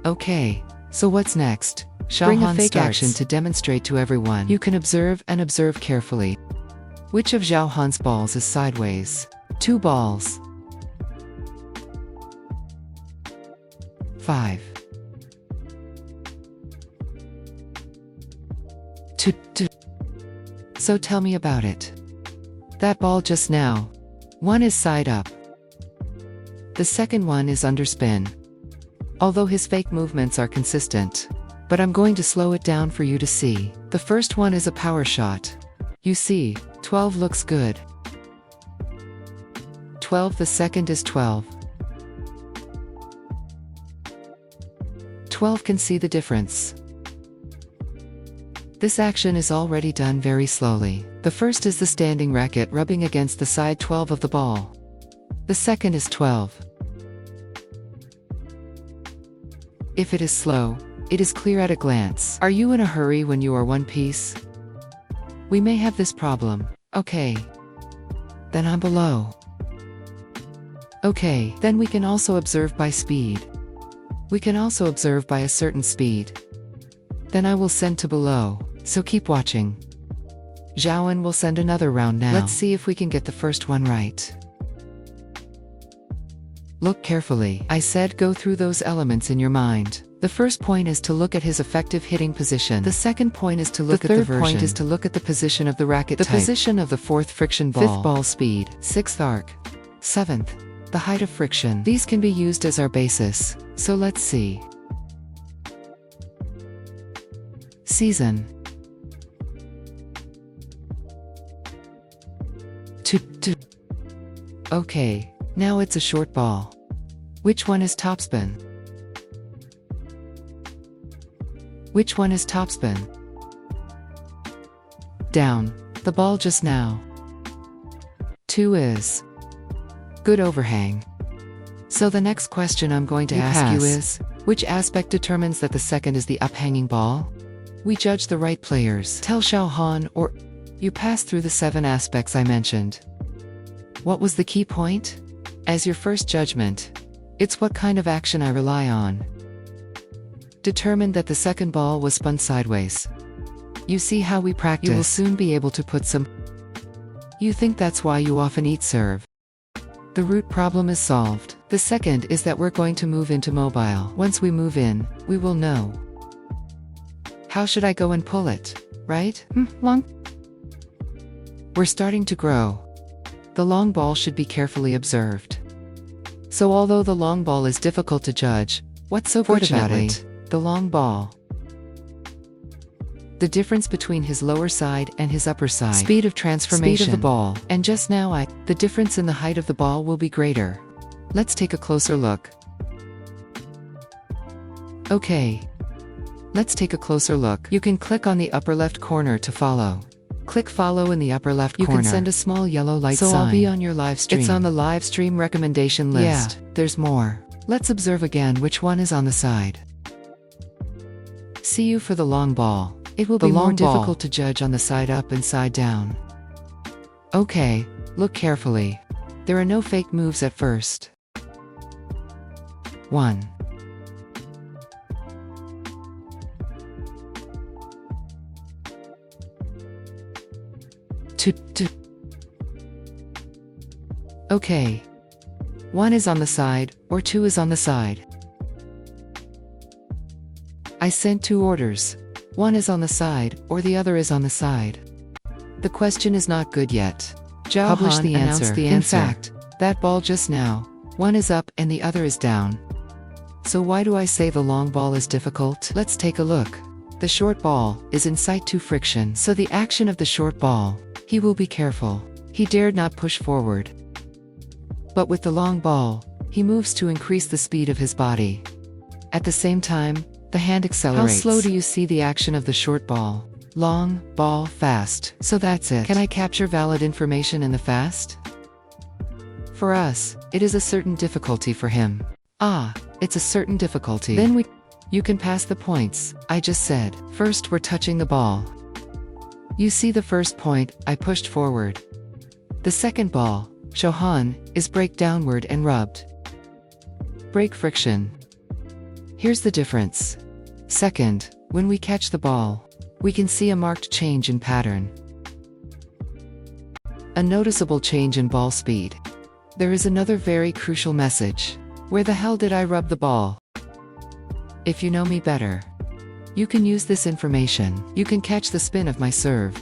Okay, so what's next? Bring a fake action to demonstrate to everyone. You can observe and observe carefully. Which of Xiao Han's balls is sideways? 2 balls. 5. 2. So tell me about it. That ball just now. One is side up. The second one is underspin. Although his fake movements are consistent. But I'm going to slow it down for you to see. The first one is a power shot. You see, 12 looks good. 12, the second is 12. 12 can see the difference. This action is already done very slowly. The first is the standing racket rubbing against the side 12 of the ball. The second is 12. If it is slow, it is clear at a glance. Are you in a hurry when you are one piece? We may have this problem. Okay. Then I'm below. Okay, then we can also observe by speed. We can also observe by a certain speed. Then I will send to below, so keep watching. Xiao Han will send another round now. Let's see if we can get the first one right. Look carefully. I said go through those elements in your mind. The first point is to look at his effective hitting position. The second point is to look at the version. The third point is to look at the position of the racket type. The position of the fourth friction ball. Fifth ball speed. Sixth arc. Seventh, the height of friction. These can be used as our basis. So let's see. Season. 2. Okay, now it's a short ball. Which one is topspin? Which one is topspin? Down, the ball just now. 2 is good overhang. So the next question I'm going to ask you is, which aspect determines that the second is the uphanging ball? We judge the right players. Tell Xiao Han or you pass through the 7 aspects I mentioned. What was the key point? As your first judgment, it's what kind of action I rely on. Determined that the second ball was spun sideways. You see how we practice. You will soon be able to put some. You think that's why you often eat serve. The root problem is solved. The second is that we're going to move into mobile. Once we move in, we will know. How should I go and pull it? Right? Long. We're starting to grow. The long ball should be carefully observed. So although the long ball is difficult to judge, what's so good about it? The long ball. The difference between his lower side and his upper side. Speed of transformation. Speed of the ball. And just now the difference in the height of the ball will be greater. Let's take a closer look. Okay. Let's take a closer look. You can click on the upper left corner to follow. Click follow in the upper left corner. You can send a small yellow light sign. So I'll be on your live stream. It's on the live stream recommendation list. Yeah, there's more. Let's observe again which one is on the side. See you for the long ball. It will be more difficult to judge on the side up and side down. Okay, look carefully. There are no fake moves at first. 1. 2. Okay. 1 is on the side, or 2 is on the side. I sent 2 orders. 1 is on the side, or the other is on the side. The question is not good yet. Xiao Han announced the answer. In fact, that ball just now, 1 is up and the other is down. So why do I say the long ball is difficult? Let's take a look. The short ball is in sight 2 friction. So the action of the short ball, he will be careful. He dared not push forward. But with the long ball, he moves to increase the speed of his body. At the same time, the hand accelerates. How slow do you see the action of the short ball? Long, ball, fast. So that's it. Can I capture valid information in the fast? For us, it is a certain difficulty for him. It's a certain difficulty. Then you can pass the points, I just said. First we're touching the ball. You see the first point, I pushed forward. The second ball, Xiao Han, is break downward and rubbed. Break friction. Here's the difference. Second, when we catch the ball, we can see a marked change in pattern. A noticeable change in ball speed. There is another very crucial message. Where the hell did I rub the ball? If you know me better, you can use this information. You can catch the spin of my serve.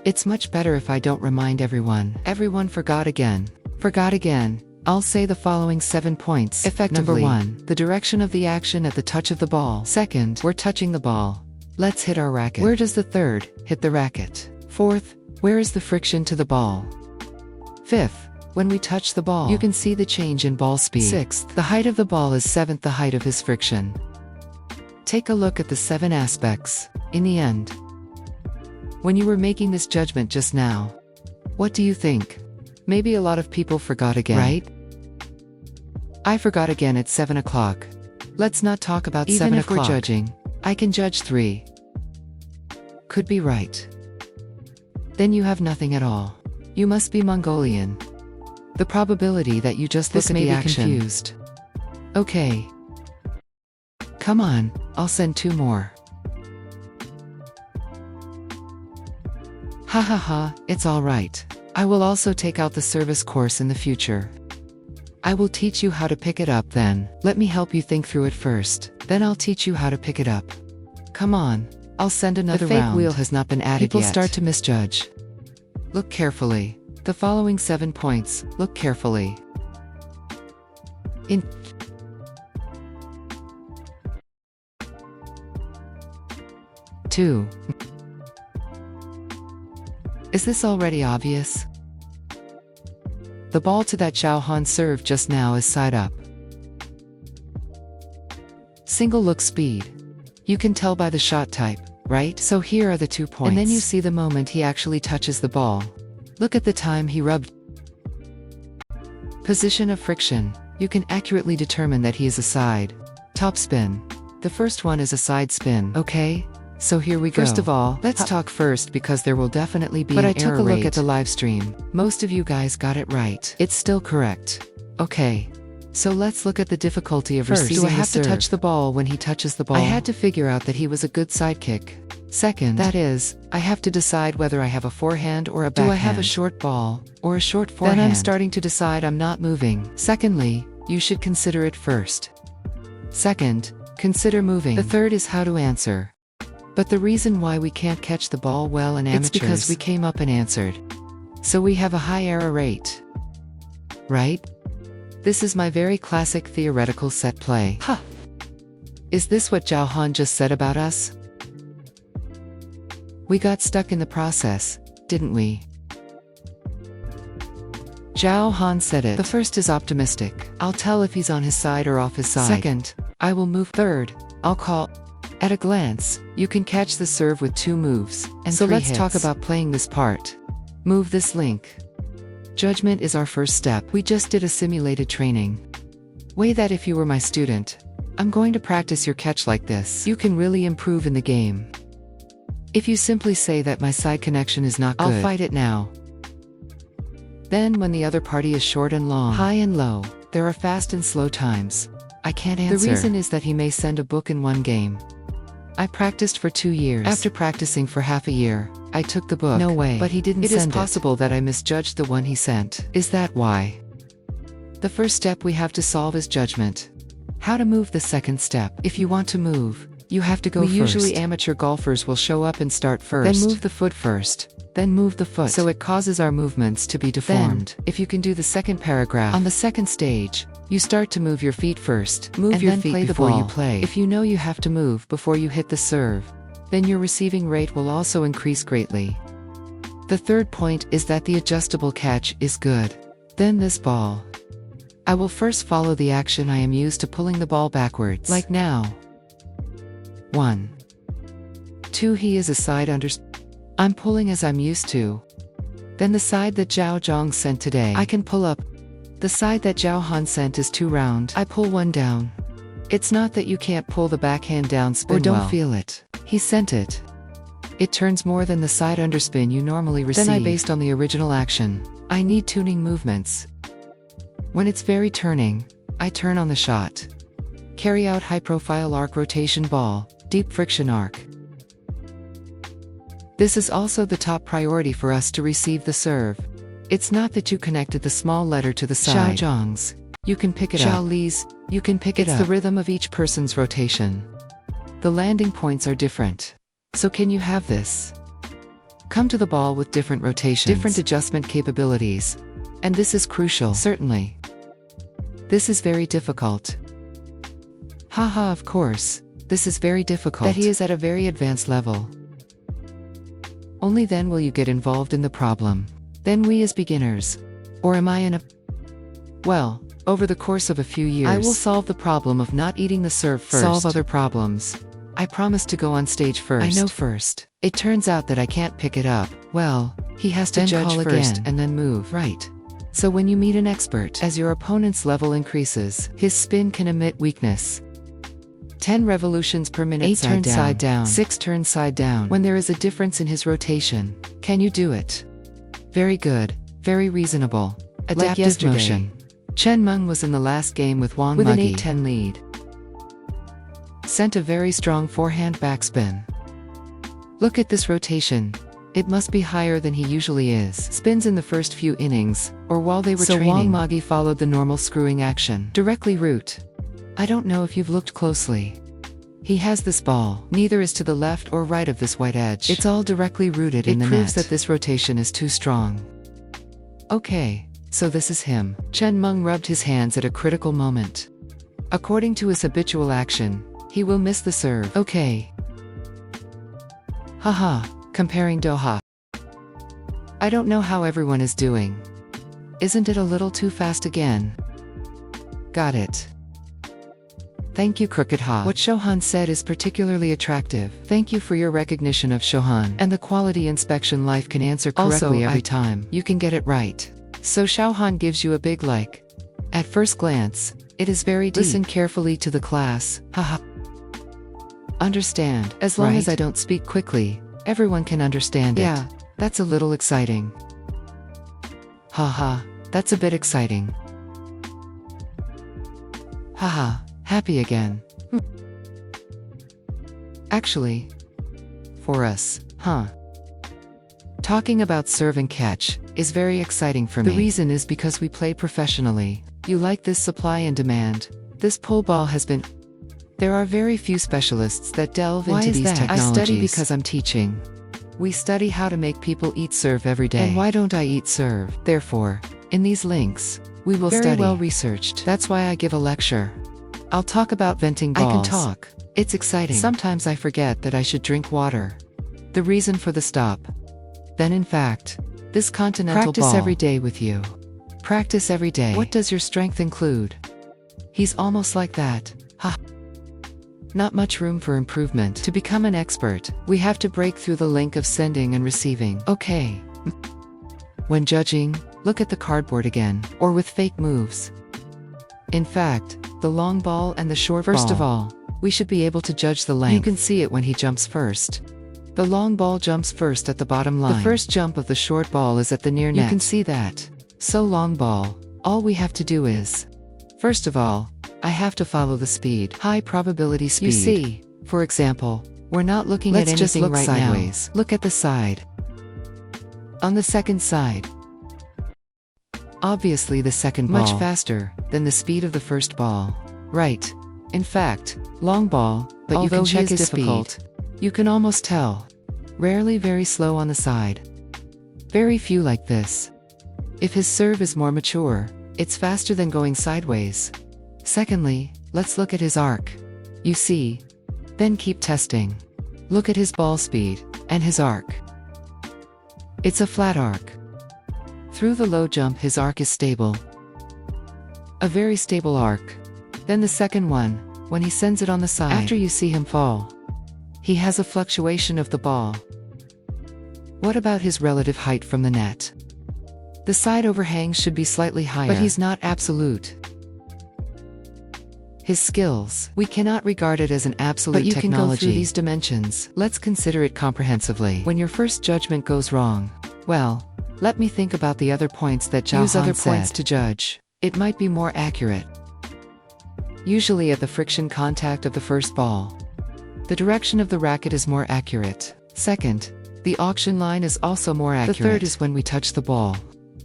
It's much better if I don't remind everyone. Everyone forgot again. Forgot again. I'll say the following 7 points. Effectively. Number 1, the direction of the action at the touch of the ball. Second, we're touching the ball. Let's hit our racket. Where does the third hit the racket? Fourth, where is the friction to the ball? Fifth, when we touch the ball, you can see the change in ball speed. Sixth, the height of the ball is seventh, the height of his friction. Take a look at the 7 aspects. In the end, when you were making this judgment just now, what do you think? Maybe a lot of people forgot again, right? I forgot again at 7 o'clock. Let's not talk about 7 o'clock. Even if we're judging, I can judge 3. Could be right. Then you have nothing at all. You must be Mongolian. The probability that you just look at the action. Confused. Okay. Come on, I'll send 2 more. Ha ha ha, it's all right. I will also take out the service course in the future. I will teach you how to pick it up then. Let me help you think through it first. Then I'll teach you how to pick it up. Come on, I'll send another round. The fake wheel has not been added yet. People start to misjudge. Look carefully. The following 7 points, look carefully. In 2. Is this already obvious? The ball to that Xiao Han serve just now is side up. Single look speed. You can tell by the shot type, right? So here are the 2 points. And then you see the moment he actually touches the ball. Look at the time he rubbed. Position of friction. You can accurately determine that he is a side topspin. The first one is a side spin, okay? So here we go. First of all, let's talk first because there will definitely be an error rate. But I took a look at the live stream. Most of you guys got it right. It's still correct. Okay. So let's look at the difficulty of receiving the serve. Do I have to touch the ball when he touches the ball? I had to figure out that he was a good sidekick. Second, that is, I have to decide whether I have a forehand or a backhand. Do I have a short ball or a short forehand? Then I'm starting to decide I'm not moving. Secondly, you should consider it first. Second, consider moving. The third is how to answer. But the reason why we can't catch the ball well in amateurs, it's because we came up and answered. So we have a high error rate. Right? This is my very classic theoretical set play. Huh. Is this what Xiao Han just said about us? We got stuck in the process, didn't we? Xiao Han said it. The first is optimistic. I'll tell if he's on his side or off his side. Second, I will move. Third, I'll call. At a glance, you can catch the serve with 2 moves. And so let's talk about playing this part. Move this link. Judgment is our first step. We just did a simulated training. Way that if you were my student, I'm going to practice your catch like this. You can really improve in the game. If you simply say that my side connection is not good, I'll fight it now. Then when the other party is short and long, high and low, there are fast and slow times. I can't answer. The reason is that he may send a book in 1 game. I practiced for 2 years. After practicing for half a year, I took the book. No way. But he didn't send it. It is possible that I misjudged the one he sent. Is that why? The first step we have to solve is judgment. How to move the second step. If you want to move, you have to go first. Usually amateur golfers will show up and start first. Then move the foot first. Then move the foot. So it causes our movements to be deformed. Then, if you can do the second paragraph. On the second stage, you start to move your feet first. Move your feet before you play. If you know you have to move before you hit the serve, then your receiving rate will also increase greatly. The third point is that the adjustable catch is good. Then this ball. I will first follow the action I am used to pulling the ball backwards. Like now. 1. 2. He is a side under. I'm pulling as I'm used to. Then the side that Zhao Zhang sent today, I can pull up. The side that Xiao Han sent is too round. I pull one down. It's not that you can't pull the backhand down spin or don't feel it. He sent it. It turns more than the side underspin you normally receive. Then I based on the original action. I need tuning movements. When it's very turning, I turn on the shot. Carry out high-profile arc rotation ball, deep friction arc. This is also the top priority for us to receive the serve. It's not that you connected the small letter to the side. Xiao you can pick it up. Xiao Li's, you can pick it up. It's the rhythm of each person's rotation. The landing points are different. So can you have this? Come to the ball with different rotations, different adjustment capabilities. And this is crucial. Certainly. This is very difficult. Haha, of course. This is very difficult. That he is at a very advanced level. Only then will you get involved in the problem. Then we as beginners. Or am I in a... Well, over the course of a few years, I will solve the problem of not eating the serve first. Solve other problems. I promise to go on stage first. I know first. It turns out that I can't pick it up. Well, he has to judge first and then move. Right. So when you meet an expert, as your opponent's level increases, his spin can emit weakness. 10 revolutions per minute. 8 turns side down. 6 turns side down. When there is a difference in his rotation, can you do it? Very good. Very reasonable. Adaptive motion. Chen Meng was in the last game with Wang with Muggy. An 8-10 lead. Sent a very strong forehand backspin. Look at this rotation. It must be higher than he usually is. Spins in the first few innings, or while they were training. So Wang Muggy followed the normal screwing action. Directly root. I don't know if you've looked closely. He has this ball. Neither is to the left or right of this white edge. It's all directly rooted in the net. It proves that this rotation is too strong. Okay, so this is him. Chen Meng rubbed his hands at a critical moment. According to his habitual action, he will miss the serve. Okay. Haha, comparing Doha. I don't know how everyone is doing. Isn't it a little too fast again? Got it. Thank you, Crooked Ha. What Xiao Han said is particularly attractive. Thank you for your recognition of Xiao Han. And the quality inspection life can answer correctly every time. You can get it right. So Xiao Han gives you a big like. At first glance, it is very deep. Listen carefully to the class. Haha. Understand. As long as I don't speak quickly, everyone can understand it. Yeah, that's a little exciting. Haha, that's a bit exciting. Haha. Happy again. Actually, for us, huh? Talking about serve and catch is very exciting for me. The reason is because we play professionally. You like this supply and demand. This pull ball has been... There are very few specialists that delve into these technologies. I study because I'm teaching. We study how to make people eat serve every day. And why don't I eat serve? Therefore, in these links, we will study. Very well researched. That's why I give a lecture. I'll talk about venting balls. I can talk. It's exciting. Sometimes I forget that I should drink water. The reason for the stop. Then in fact, this continental ball. Practice every day with you. Practice every day. What does your strength include? He's almost like that. Ha. Not much room for improvement. To become an expert, we have to break through the link of sending and receiving. Okay. When judging, look at the cardboard again, or with fake moves. In fact, the long ball and the short ball. First of all, we should be able to judge the length. You can see it when he jumps first. The long ball jumps first at the bottom line. The first jump of the short ball is at the near net. You can see that. So long ball, all we have to do is... First of all, I have to follow the speed. High probability speed. You see, for example, we're not looking at anything right sideways. Now. Look at the side. On the second side. Obviously the second ball. Much faster than the speed of the first ball. Right. In fact, long ball, but although you can check his speed. You can almost tell. Rarely very slow on the side. Very few like this. If his serve is more mature, it's faster than going sideways. Secondly, let's look at his arc. You see? Then keep testing. Look at his ball speed, and his arc. It's a flat arc. Through the low jump his arc is stable. A very stable arc. Then the second one, when he sends it on the side. After you see him fall. He has a fluctuation of the ball. What about his relative height from the net? The side overhangs should be slightly higher. But he's not absolute. His skills, we cannot regard it as an absolute technology. But you can go through these dimensions. Let's consider it comprehensively. When your first judgment goes wrong, well, let me think about the other points that Xiao Han said. Use other points to judge. It might be more accurate. usually at the friction contact of the first ball. The direction of the racket is more accurate. Second, the auction line is also more accurate. The third is when we touch the ball.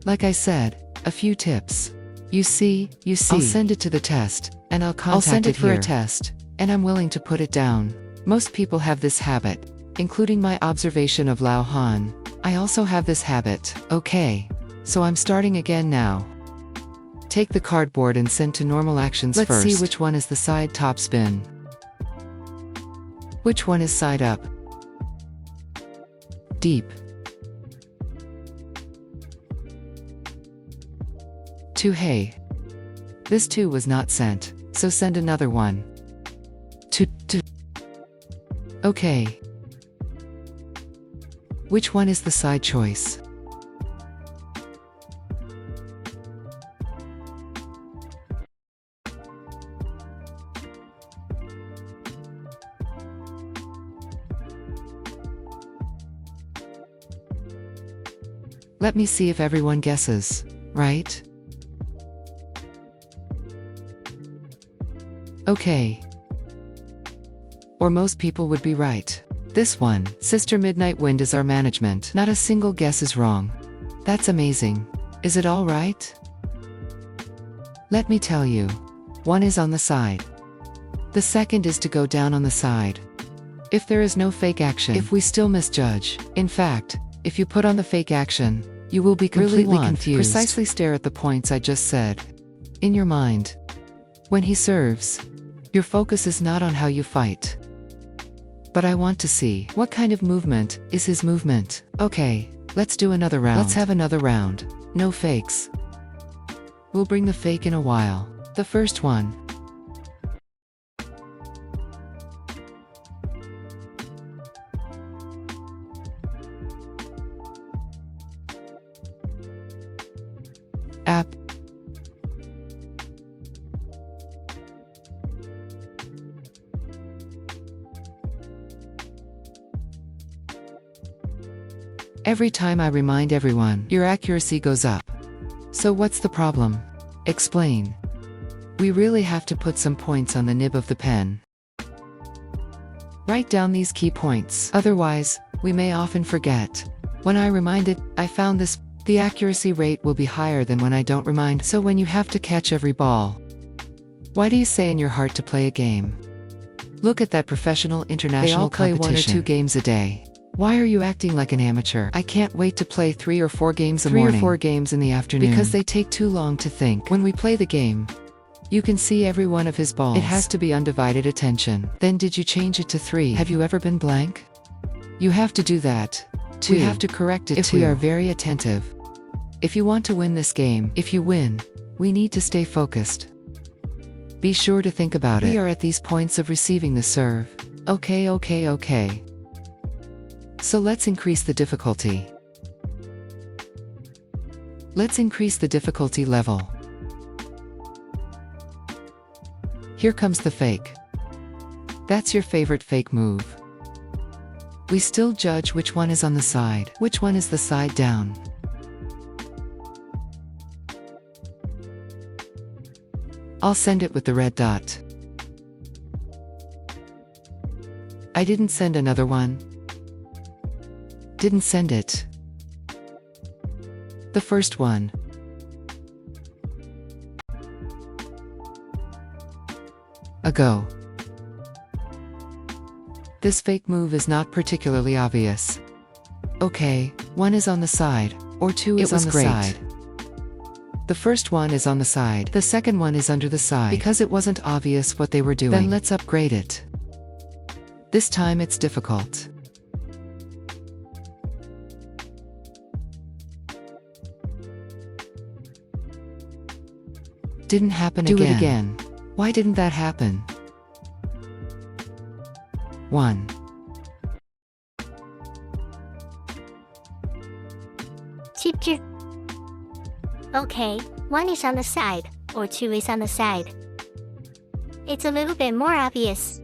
Like I said, a few tips. You see, I'll send it to the test, and I'll send it for a test, and I'm willing to put it down. Most people have this habit, including my observation of Xiao Han. I also have this habit. Okay, so I'm starting again now. Take the cardboard and send to normal actions first. Let's see which one is the side topspin. Which one is side up? Deep. 2. Hey. This 2 was not sent, so send another one. 2. Okay. Which one is the side choice? Let me see if everyone guesses, right? Okay. Or most people would be right. This one, Sister Midnight Wind, is our management. Not a single guess is wrong. That's amazing. Is it all right? Let me tell you. One is on the side. The second is to go down on the side. If there is no fake action, if we still misjudge, in fact, if you put on the fake action, you will be completely confused. Precisely stare at the points I just said. In your mind. When he serves, your focus is not on how you fight. But I want to see what kind of movement is his movement. Okay, let's do another round. Let's have another round. No fakes. We'll bring the fake in a while. The first one. App. Every time I remind everyone, your accuracy goes up. So what's the problem? Explain. We really have to put some points on the nib of the pen. Write down these key points. Otherwise, we may often forget. When I remind it, I found this. The accuracy rate will be higher than when I don't remind. So when you have to catch every ball, why do you say in your heart to play a game? Look at that professional international competition. They all play 1 or 2 games a day. Why are you acting like an amateur? I can't wait to play 3 or 4 games a morning. 3 or 4 games in the afternoon. Because they take too long to think. When we play the game, you can see every one of his balls. It has to be undivided attention. Then did you change it to 3? Have you ever been blank? You have to do that. 2. We have to correct it if we are very attentive. If you want to win this game, if you win, we need to stay focused. Be sure to think about it. We are at these points of receiving the serve. Okay. So let's increase the difficulty. Let's increase the difficulty level. Here comes the fake. That's your favorite fake move. We still judge which one is on the side, which one is the side down. I'll send it with the red dot. I didn't send another one. Didn't send it. The first one. A go. This fake move is not particularly obvious. Okay, 1 is on the side, or 2 is on the side. The first one is on the side. The second one is under the side. Because it wasn't obvious what they were doing. Then let's upgrade it. This time it's difficult. Didn't happen again. Do it again. Why didn't that happen? 1. Teacher. Okay, 1 is on the side, or 2 is on the side. It's a little bit more obvious.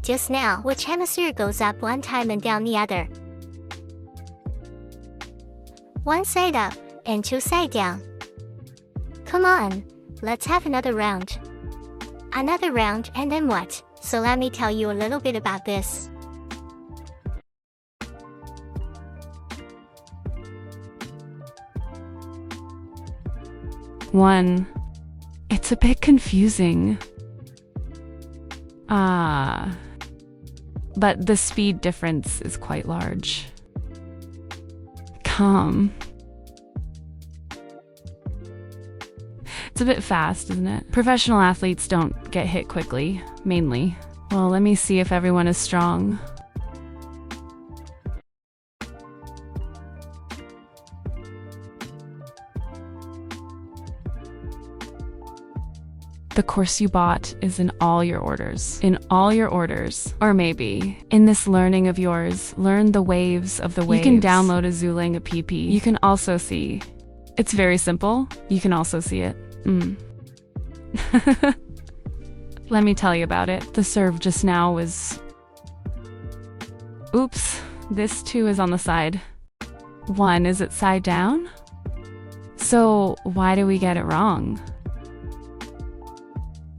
Just now, which hemisphere goes up one time and down the other? 1 side up, and 2 side down. Come on, let's have another round. Another round and then what? So let me tell you a little bit about this. One. It's a bit confusing. But the speed difference is quite large. Calm. It's a bit fast, isn't it? Professional athletes don't get hit quickly, mainly. Well, let me see if everyone is strong. The course you bought is in all your orders. In all your orders. Or maybe, in this learning of yours, learn the waves of the waves. You can download a Zuling app. You can also see. It's very simple. You can also see it. Let me tell you about it. The serve just now was... Oops, this too is on the side. One, is it side down? So why do we get it wrong?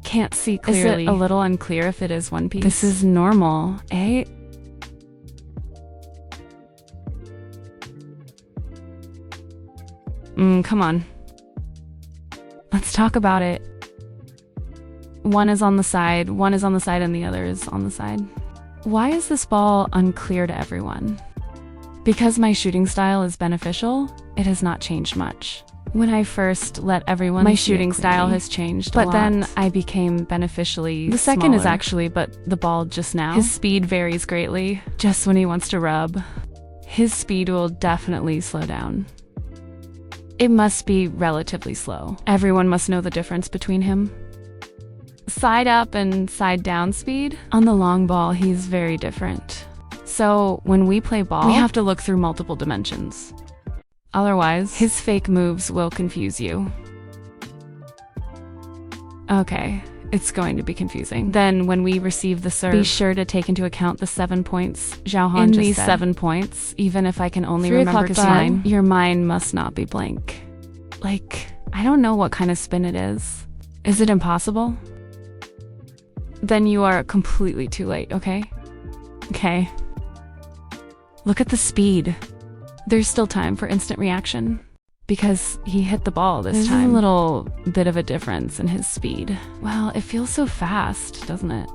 Can't see clearly. Is it a little unclear if it is one piece? This is normal, eh? Come on. Let's talk about it. One is on the side, and the other is on the side. Why is this ball unclear to everyone? Because my shooting style is beneficial, it has not changed much. When I first let everyone my shooting style has changed a lot. But then I became beneficially The second is actually, but the ball just now. His speed varies greatly, just when he wants to rub. His speed will definitely slow down. It must be relatively slow. Everyone must know the difference between him. Side up and side down speed. On the long ball, he's very different. So when we play ball, we have to look through multiple dimensions. Otherwise, his fake moves will confuse you. Okay, it's going to be confusing. Then when we receive the serve, be sure to take into account the 7 points Xiao Han just said. 7 points, even if I can only remember 2, your mind must not be blank. Like, I don't know what kind of spin it is. Is it impossible? Then you are completely too late, okay? Okay. Look at the speed. There's still time for instant reaction. Because he hit the ball this time. There's a little bit of a difference in his speed. Well, it feels so fast, doesn't it?